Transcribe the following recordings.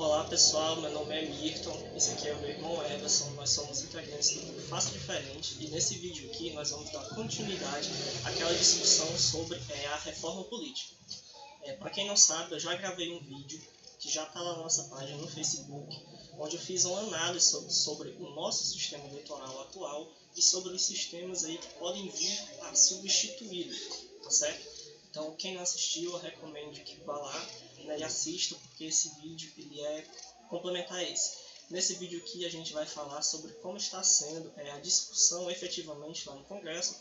Olá pessoal, meu nome é Mirton, esse aqui é o meu irmão Everson, nós somos integrantes do grupo Faça Diferente e nesse vídeo aqui nós vamos dar continuidade àquela discussão sobre a reforma política. Para quem não sabe, eu já gravei um vídeo que já está na nossa página no Facebook, onde eu fiz uma análise sobre o nosso sistema eleitoral atual e sobre os sistemas aí que podem vir a substituí-lo, tá certo? Então quem não assistiu, eu recomendo que vá lá e assista, porque esse vídeo ele é complementar a esse. Nesse vídeo aqui a gente vai falar sobre como está sendo a discussão efetivamente lá no Congresso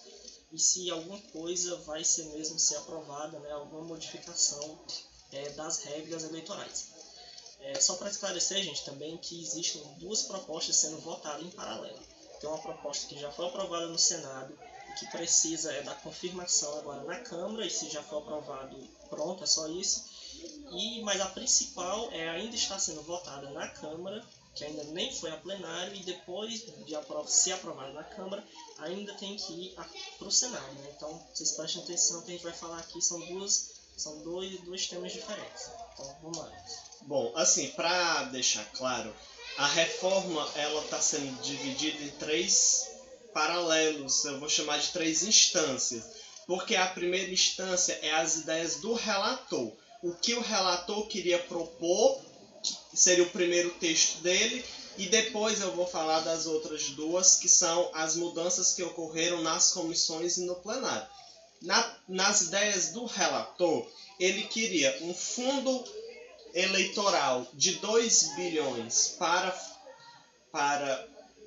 e se alguma coisa vai ser mesmo ser aprovada, alguma modificação das regras eleitorais. Só para esclarecer, gente, também que existem duas propostas sendo votadas em paralelo. Tem uma proposta que já foi aprovada no Senado e que precisa da confirmação agora na Câmara, e se já foi aprovado, pronto, é só isso. Mas a principal ainda está sendo votada na Câmara, que ainda nem foi a plenário, e depois de ser aprovada na Câmara, ainda tem que ir para o Senado. Então, vocês prestem atenção que a gente vai falar aqui, são dois temas diferentes. Então, vamos lá. Bom, assim, para deixar claro, a reforma ela está sendo dividida em três paralelos, eu vou chamar de três instâncias, porque a primeira instância é as ideias do relator. O que o relator queria propor, que seria o primeiro texto dele, e depois eu vou falar das outras duas, que são as mudanças que ocorreram nas comissões e no plenário. Nas ideias do relator, ele queria um fundo eleitoral de 2 bilhões para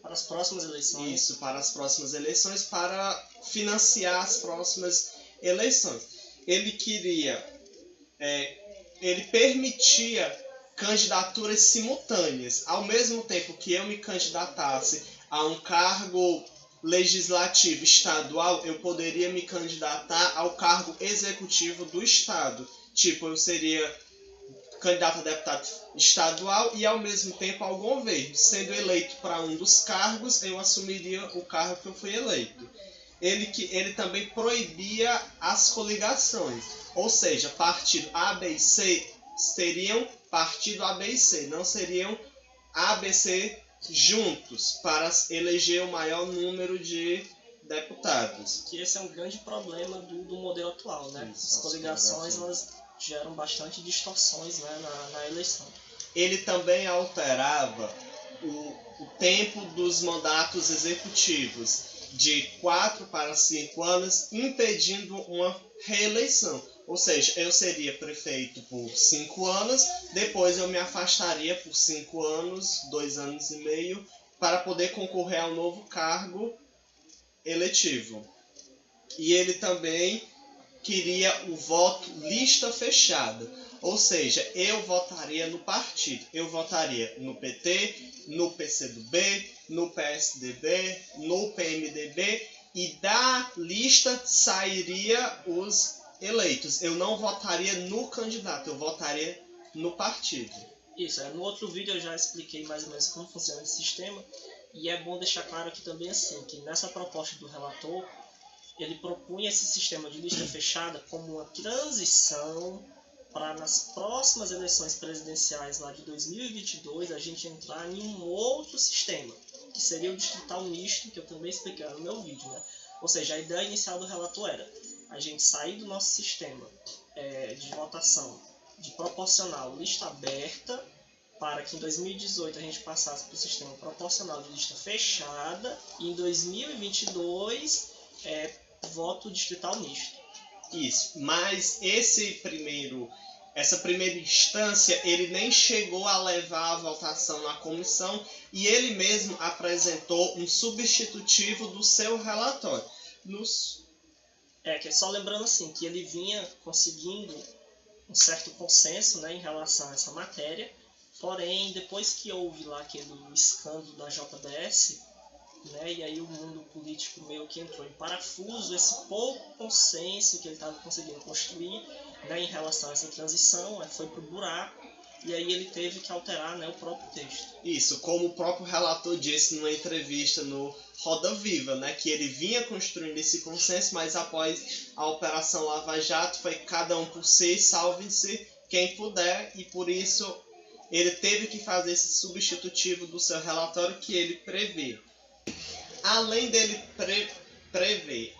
as próximas eleições. Isso, para as próximas eleições, para financiar as próximas eleições. Ele permitia candidaturas simultâneas. Ao mesmo tempo que eu me candidatasse a um cargo legislativo estadual, eu poderia me candidatar ao cargo executivo do estado. Tipo, eu seria candidato a deputado estadual e ao mesmo tempo ao governo. Sendo eleito para um dos cargos, eu assumiria o cargo que eu fui eleito. Ele também proibia as coligações, ou seja, partido A, B e C seriam partido A, B e C, não seriam A, B, C juntos para eleger o maior número de deputados. Que esse é um grande problema do modelo atual, né? Isso, as coligações elas geram bastante distorções, na eleição. Ele também alterava o tempo dos mandatos executivos de 4 para 5 anos, impedindo uma reeleição. Ou seja, eu seria prefeito por 5 anos, depois eu me afastaria por 5 anos, 2 anos e meio, para poder concorrer ao novo cargo eletivo. E ele também queria o voto lista fechada, ou seja, eu votaria no partido, eu votaria no PT, no PCdoB, no PSDB, no PMDB, e da lista sairia os eleitos. Eu não votaria no candidato, eu votaria no partido. Isso, no outro vídeo eu já expliquei mais ou menos como funciona esse sistema, e é bom deixar claro aqui também assim, que nessa proposta do relator, ele propunha esse sistema de lista fechada como uma transição para nas próximas eleições presidenciais lá de 2022 a gente entrar em um outro sistema, que seria o distrital misto, que eu também expliquei no meu vídeo, Ou seja, a ideia inicial do relator era a gente sair do nosso sistema de votação de proporcional lista aberta, para que em 2018 a gente passasse para o sistema proporcional de lista fechada, e em 2022 voto distrital misto. Isso, mas essa primeira instância, ele nem chegou a levar a votação na comissão e ele mesmo apresentou um substitutivo do seu relatório. Que só lembrando assim, que ele vinha conseguindo um certo consenso, em relação a essa matéria, porém, depois que houve lá aquele escândalo da JBS, e aí o mundo político meio que entrou em parafuso, esse pouco consenso que ele estava conseguindo construir, em relação a essa transição, foi pro buraco, e aí ele teve que alterar, o próprio texto. Isso, como o próprio relator disse numa entrevista no Roda Viva, que ele vinha construindo esse consenso, mas após a Operação Lava Jato foi cada um por si, salve-se quem puder, e por isso ele teve que fazer esse substitutivo do seu relatório que ele prevê. Além dele prever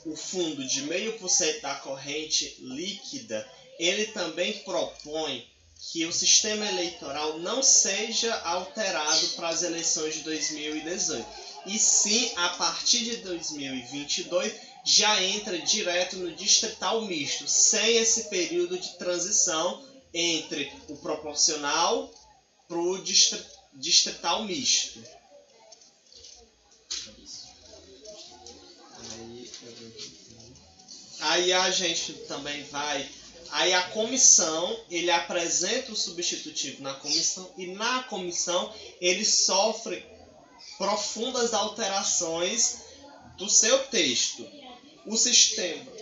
o fundo de 0,5% da corrente líquida, ele também propõe que o sistema eleitoral não seja alterado para as eleições de 2018, e sim, a partir de 2022, já entra direto no distrital misto, sem esse período de transição entre o proporcional para o distrital misto. Aí a gente também vai... Aí a comissão, ele apresenta o substitutivo na comissão, e na comissão ele sofre profundas alterações do seu texto. O sistema...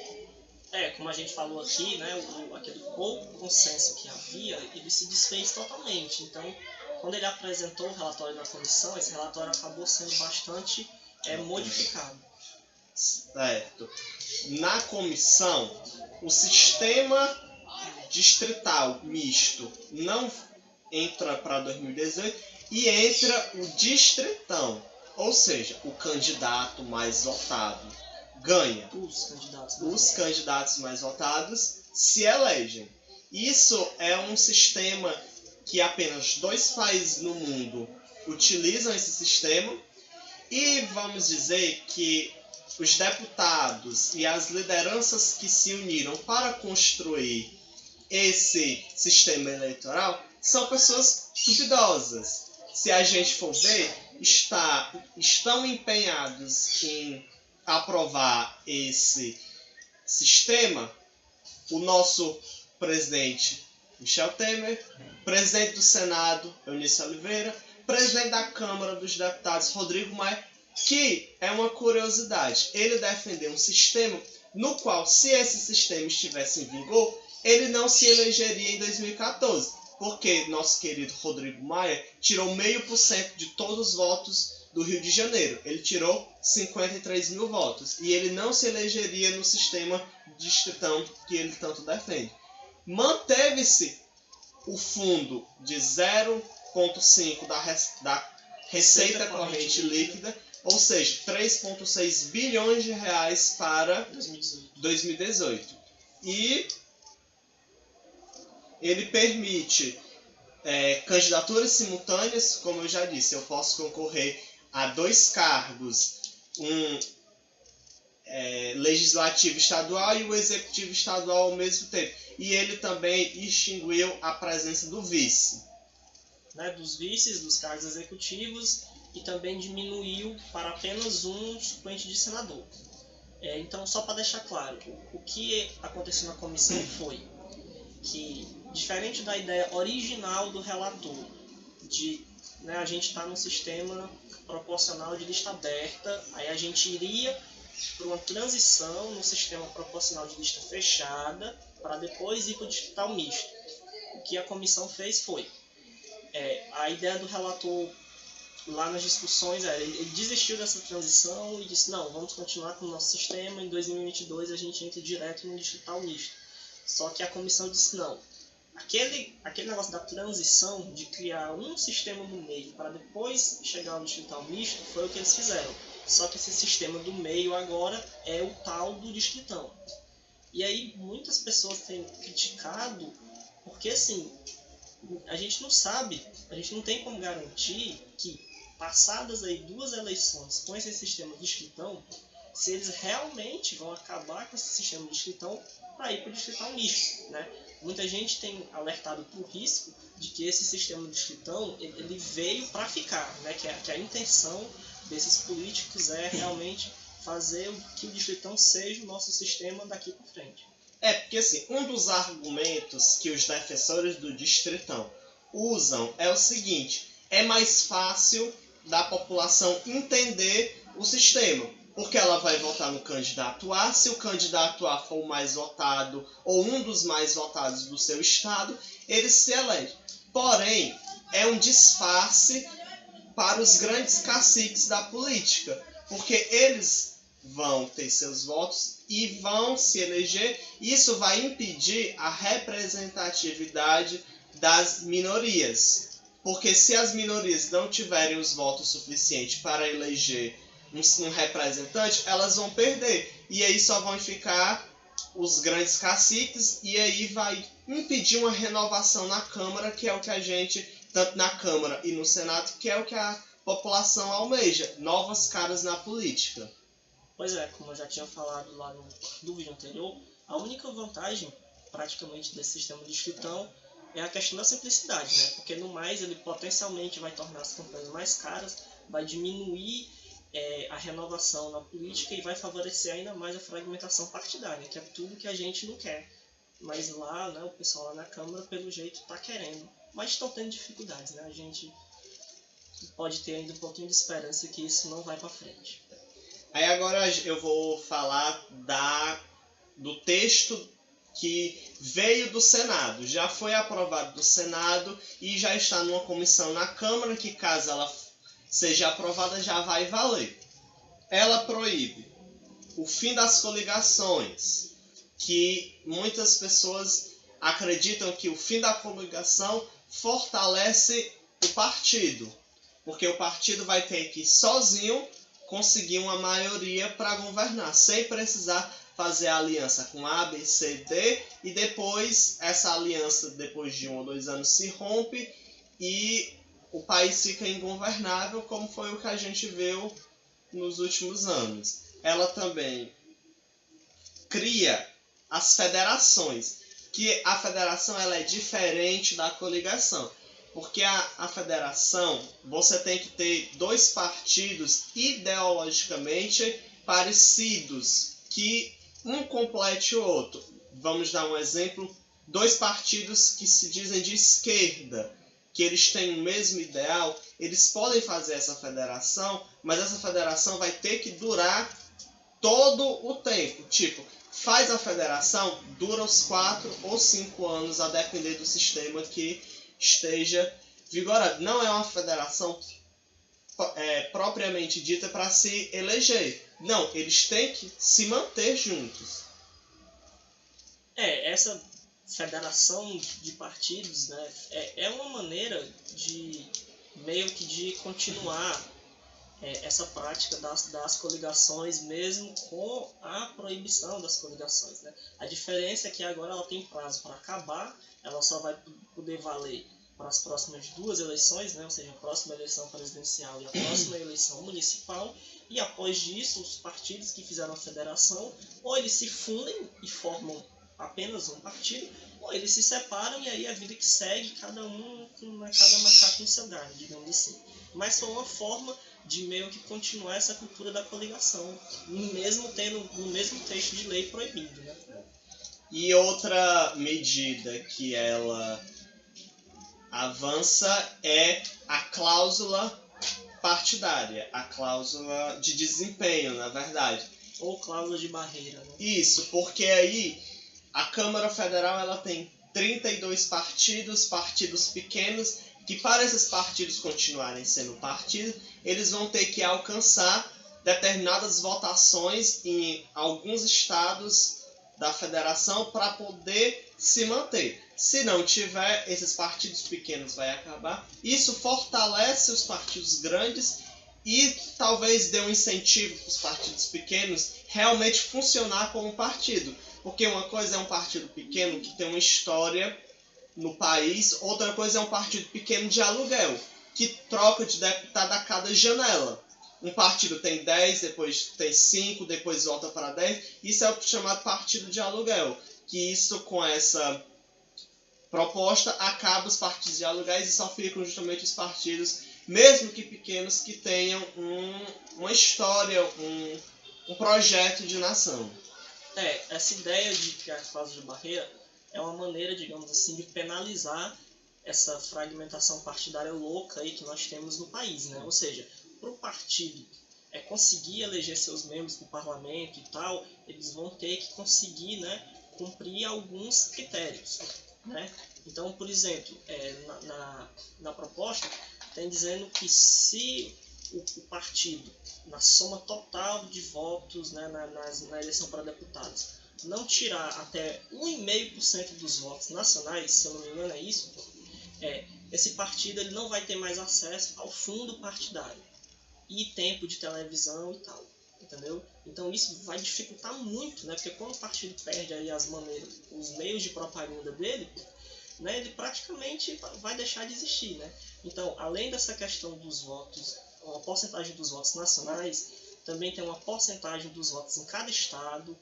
como a gente falou aqui, né, aquele pouco consenso que havia, ele se desfez totalmente. Então, quando ele apresentou o relatório da comissão, esse relatório acabou sendo bastante modificado. Certo. Na comissão, o sistema distrital misto não entra para 2018 e entra o distritão, ou seja, o candidato mais votado ganha. Os candidatos mais votados se elegem. Isso é um sistema que apenas 2 países no mundo utilizam esse sistema, e vamos dizer que os deputados e as lideranças que se uniram para construir esse sistema eleitoral são pessoas duvidosas. Se a gente for ver, estão empenhados em aprovar esse sistema o nosso presidente Michel Temer, presidente do Senado Eunice Oliveira, presidente da Câmara dos Deputados Rodrigo Maia, que é uma curiosidade. Ele defendeu um sistema no qual, se esse sistema estivesse em vigor, ele não se elegeria em 2014, porque nosso querido Rodrigo Maia tirou 0,5% de todos os votos do Rio de Janeiro. Ele tirou 53 mil votos, e ele não se elegeria no sistema distritão que ele tanto defende. Manteve-se o fundo de 0,5% da receita corrente líquida, ou seja, 3,6 bilhões de reais para 2018. E ele permite candidaturas simultâneas, como eu já disse, eu posso concorrer a 2 cargos, legislativo estadual e o executivo estadual ao mesmo tempo. E ele também extinguiu a presença do vice. Dos vices, dos cargos executivos, e também diminuiu para apenas um suplente de senador. Então, só para deixar claro, o que aconteceu na comissão foi que, diferente da ideia original do relator, de a gente estar num sistema proporcional de lista aberta, aí a gente iria para uma transição no sistema proporcional de lista fechada, para depois ir para o distrital misto. O que a comissão fez foi, a ideia do relator lá nas discussões, ele desistiu dessa transição e disse, não, vamos continuar com o nosso sistema, em 2022 a gente entra direto no distrital misto. Só que a comissão disse, não, aquele negócio da transição, de criar um sistema no meio para depois chegar ao distrital misto, foi o que eles fizeram. Só que esse sistema do meio agora é o tal do distritão. E aí muitas pessoas têm criticado, porque assim, a gente não sabe, a gente não tem como garantir que, passadas aí 2 eleições com esse sistema distritão, se eles realmente vão acabar com esse sistema distritão para ir para o distrital misto, Muita gente tem alertado para o risco de que esse sistema distritão ele veio para ficar, que a intenção desses políticos é realmente fazer que o distritão seja o nosso sistema daqui para frente. Porque assim, um dos argumentos que os defensores do distritão usam é o seguinte: é mais fácil da população entender o sistema, porque ela vai votar no candidato A, se o candidato A for o mais votado ou um dos mais votados do seu estado, ele se elege. Porém, é um disfarce para os grandes caciques da política, porque eles vão ter seus votos e vão se eleger. Isso vai impedir a representatividade das minorias. Porque se as minorias não tiverem os votos suficientes para eleger um representante, elas vão perder. E aí só vão ficar os grandes caciques, e aí vai impedir uma renovação na Câmara, que é o que a gente, tanto na Câmara e no Senado, que é o que a população almeja, novas caras na política. Pois é, como eu já tinha falado lá no vídeo anterior, a única vantagem praticamente desse sistema distritão é a questão da simplicidade, né? Porque no mais ele potencialmente vai tornar as campanhas mais caras, vai diminuir a renovação na política e vai favorecer ainda mais a fragmentação partidária, que é tudo que a gente não quer. Mas lá, né, o pessoal lá na Câmara, pelo jeito, está querendo. Mas estão tendo dificuldades, né? A gente pode ter ainda um pouquinho de esperança que isso não vai para frente. Aí agora eu vou falar do texto que veio do Senado. Já foi aprovado do Senado e já está numa comissão na Câmara, que caso ela seja aprovada já vai valer. Ela proíbe o fim das coligações, que muitas pessoas acreditam que o fim da coligação fortalece o partido, porque o partido vai ter que sozinho conseguir uma maioria para governar, sem precisar fazer aliança com A, B, C, D, e depois essa aliança, depois de 1 ou 2 anos, se rompe e o país fica ingovernável, como foi o que a gente viu nos últimos anos. Ela também cria as federações, que a federação ela é diferente da coligação, porque a federação você tem que ter 2 partidos ideologicamente parecidos, que um complete o outro. Vamos dar um exemplo, 2 partidos que se dizem de esquerda, que eles têm o mesmo ideal, eles podem fazer essa federação, mas essa federação vai ter que durar todo o tempo. Tipo, faz a federação, dura uns 4 ou 5 anos, a depender do sistema que esteja vigorando. Não é uma federação propriamente dita para se eleger. Não, eles têm que se manter juntos. Essa federação de partidos, né, é uma maneira de meio que de continuar essa prática das coligações, mesmo com a proibição das coligações, né? A diferença é que agora ela tem prazo para acabar, ela só vai poder valer para as próximas 2 eleições, né? Ou seja, a próxima eleição presidencial e a próxima eleição municipal, e após disso, os partidos que fizeram a federação, ou eles se fundem e formam apenas um partido, ou eles se separam e aí a vida que segue, cada macaco em seu galho, digamos assim. Mas foi uma forma de meio que continuar essa cultura da coligação, mesmo tendo no mesmo texto de lei proibido, né? E outra medida que ela avança é a cláusula partidária, a cláusula de desempenho, na verdade. Ou cláusula de barreira, né? Isso, porque aí a Câmara Federal ela tem 32 partidos pequenos, que para esses partidos continuarem sendo partidos, eles vão ter que alcançar determinadas votações em alguns estados da federação para poder se manter. Se não tiver, esses partidos pequenos vai acabar. Isso fortalece os partidos grandes e talvez dê um incentivo para os partidos pequenos realmente funcionar como partido. Porque uma coisa é um partido pequeno que tem uma história no país, outra coisa é um partido pequeno de aluguel, que troca de deputado a cada janela. Um partido tem 10, depois tem 5, depois volta para 10. Isso é o chamado partido de aluguel. Que isso, com essa proposta, acaba os partidos de aluguéis e só ficam justamente os partidos, mesmo que pequenos, que tenham uma história, um projeto de nação. Essa ideia de criar cláusula de barreira é uma maneira, digamos assim, de penalizar essa fragmentação partidária louca aí que nós temos no país, né? Ou seja, para o partido conseguir eleger seus membros para o parlamento e tal, eles vão ter que conseguir, né, cumprir alguns critérios, né? Então, por exemplo, na proposta tem dizendo que se o partido, na soma total de votos, né, na eleição para deputados, não tirar até 1,5% dos votos nacionais, se eu não me engano é isso, esse partido ele não vai ter mais acesso ao fundo partidário e tempo de televisão e tal, entendeu? Então isso vai dificultar muito, né? Porque quando o partido perde aí os meios de propaganda dele, né, ele praticamente vai deixar de existir, né? Então, além dessa questão dos votos, uma porcentagem dos votos nacionais, também tem uma porcentagem dos votos em cada estado,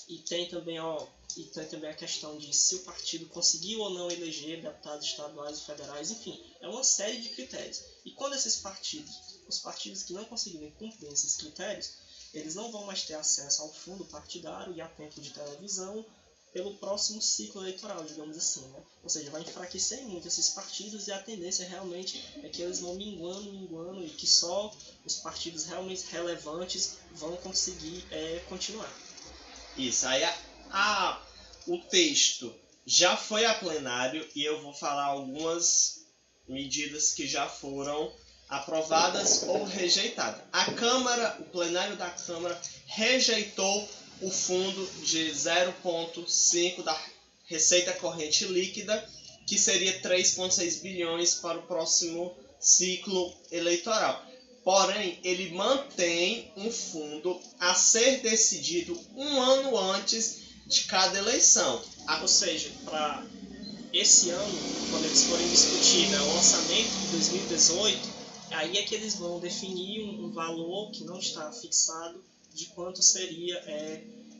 e tem também a questão de se o partido conseguiu ou não eleger deputados estaduais e federais, enfim, é uma série de critérios. E quando os partidos que não conseguirem cumprir esses critérios, eles não vão mais ter acesso ao fundo partidário e a tempo de televisão pelo próximo ciclo eleitoral, digamos assim, né? Ou seja, vai enfraquecer muito esses partidos e a tendência realmente é que eles vão minguando e que só os partidos realmente relevantes vão conseguir continuar. Isso, aí o texto já foi a plenário e eu vou falar algumas medidas que já foram aprovadas ou rejeitadas. O plenário da Câmara rejeitou o fundo de 0,5 da receita corrente líquida, que seria 3,6 bilhões para o próximo ciclo eleitoral. Porém, ele mantém um fundo a ser decidido um ano antes de cada eleição. Ou seja, para esse ano, quando eles forem discutir, né, o orçamento de 2018, aí é que eles vão definir um valor que não está fixado de quanto seria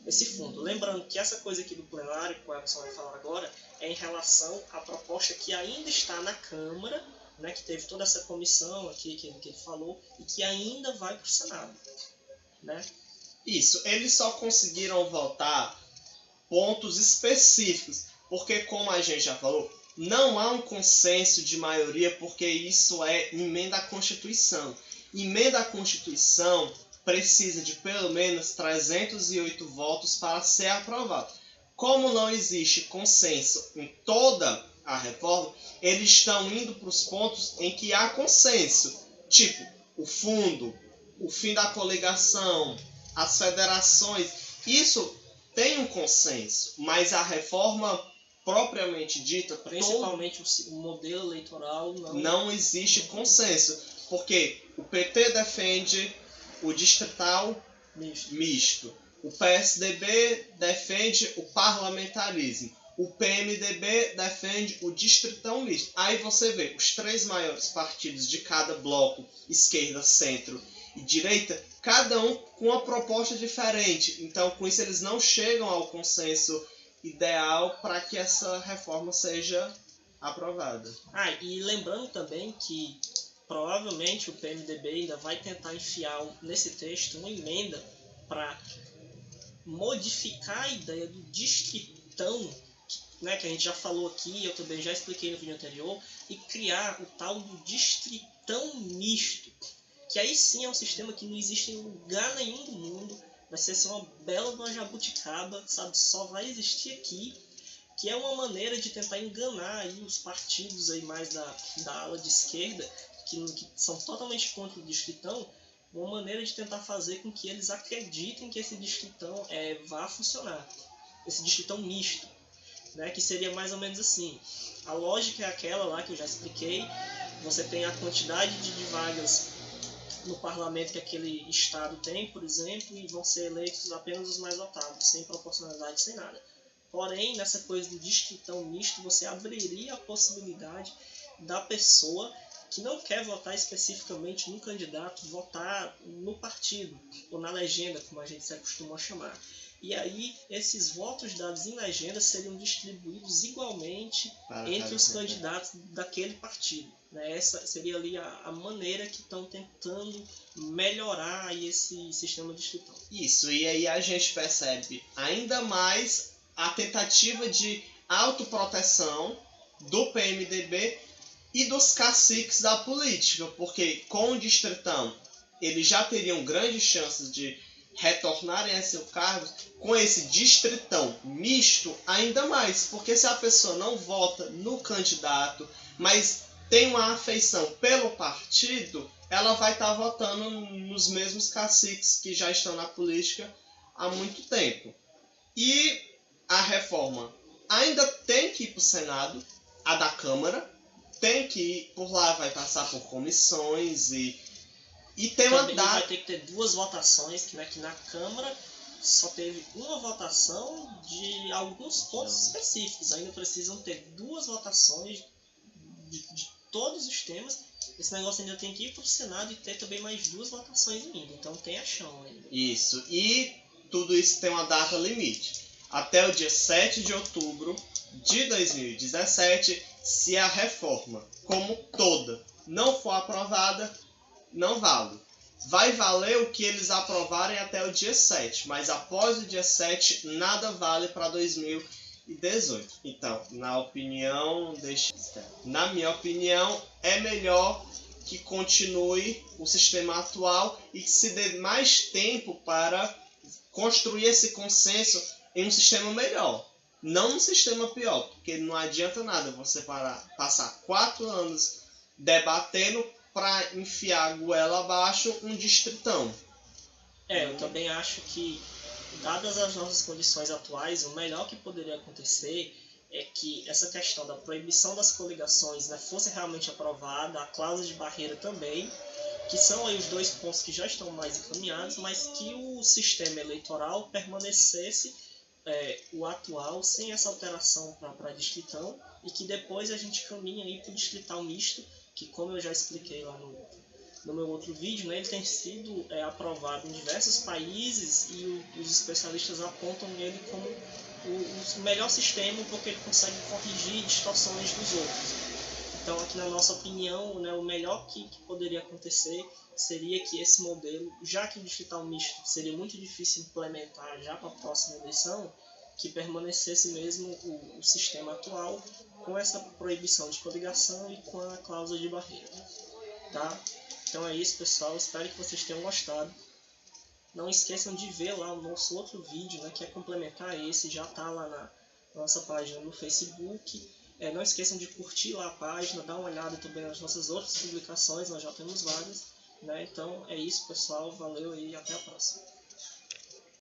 esse fundo. Lembrando que essa coisa aqui do plenário, que o Emerson vai falar agora, é em relação à proposta que ainda está na Câmara, né, que teve toda essa comissão aqui que ele falou, e que ainda vai para o Senado. Né? Isso, eles só conseguiram votar pontos específicos, porque como a gente já falou, não há um consenso de maioria, porque isso é emenda à Constituição. Emenda à Constituição precisa de pelo menos 308 votos para ser aprovado. Como não existe consenso em toda a reforma, eles estão indo para os pontos em que há consenso, tipo o fundo, o fim da coligação, as federações. Isso tem um consenso, mas a reforma propriamente dita, principalmente o modelo eleitoral, não existe consenso, porque o PT defende o distrital misto. O PSDB defende o parlamentarismo. O PMDB defende o distritão misto. Aí você vê os três maiores partidos de cada bloco, esquerda, centro e direita, cada um com uma proposta diferente. Então, com isso, eles não chegam ao consenso ideal para que essa reforma seja aprovada. E lembrando também que provavelmente o PMDB ainda vai tentar enfiar nesse texto uma emenda para modificar a ideia do distritão, né, que a gente já falou aqui, eu também já expliquei no vídeo anterior, e criar o tal do distritão misto, que aí sim é um sistema que não existe em lugar nenhum do mundo, vai ser assim, uma bela de uma jabuticaba, sabe, só vai existir aqui, que é uma maneira de tentar enganar aí os partidos aí mais da ala de esquerda, que são totalmente contra o distritão, uma maneira de tentar fazer com que eles acreditem que esse distritão vá funcionar, esse distritão misto, né, que seria mais ou menos assim. A lógica é aquela lá que eu já expliquei, você tem a quantidade de vagas no parlamento que aquele estado tem, por exemplo, e vão ser eleitos apenas os mais votados, sem proporcionalidade, sem nada. Porém, nessa coisa do distritão misto, você abriria a possibilidade da pessoa que não quer votar especificamente no candidato, votar no partido, ou na legenda, como a gente se acostuma a chamar. E aí, esses votos dados em legenda seriam distribuídos igualmente entre os candidatos daquele partido. Né? Essa seria ali a maneira que estão tentando melhorar aí esse sistema distritão. Isso, e aí a gente percebe ainda mais a tentativa de autoproteção do PMDB e dos caciques da política, porque com o distritão eles já teriam grandes chances de retornarem a seu cargo, com esse distritão misto ainda mais, porque se a pessoa não vota no candidato, mas tem uma afeição pelo partido, ela vai estar votando nos mesmos caciques que já estão na política há muito tempo. E a reforma ainda tem que ir para o Senado, a da Câmara, tem que ir por lá, vai passar por comissões e tem uma Também data. vai ter que ter 2 votações, que na Câmara só teve uma votação de alguns pontos específicos. Ainda precisam ter 2 votações de todos os temas. Esse negócio ainda tem que ir para o Senado e ter também mais 2 votações ainda. Então tem a chão ainda. Isso. E tudo isso tem uma data limite. Até o dia 7 de outubro de 2017, se a reforma como toda não for aprovada, não vale. Vai valer o que eles aprovarem até o dia 7, mas após o dia 7, nada vale para 2018. Então, na minha opinião, é melhor que continue o sistema atual e que se dê mais tempo para construir esse consenso em um sistema melhor. Não um sistema pior, porque não adianta nada você passar 4 anos debatendo para enfiar a goela abaixo um distritão. Eu também acho que, dadas as nossas condições atuais, o melhor que poderia acontecer é que essa questão da proibição das coligações, né, fosse realmente aprovada, a cláusula de barreira também, que são aí os 2 pontos que já estão mais encaminhados, mas que o sistema eleitoral permanecesse o atual, sem essa alteração para distritão, e que depois a gente caminhe para o distrital misto, que, como eu já expliquei lá no meu outro vídeo, né, ele tem sido aprovado em diversos países e os especialistas apontam ele como o melhor sistema, porque ele consegue corrigir distorções dos outros. Então, aqui na nossa opinião, né, o melhor que poderia acontecer seria que esse modelo, já que o distrital misto seria muito difícil implementar já para a próxima eleição, que permanecesse mesmo o sistema atual com essa proibição de coligação e com a cláusula de barreira. Tá? Então é isso, pessoal. Espero que vocês tenham gostado. Não esqueçam de ver lá o nosso outro vídeo, né, que é complementar esse, já está lá na nossa página no Facebook. Não esqueçam de curtir lá a página, dar uma olhada também nas nossas outras publicações, nós já temos várias. Né? Então é isso, pessoal. Valeu e até a próxima.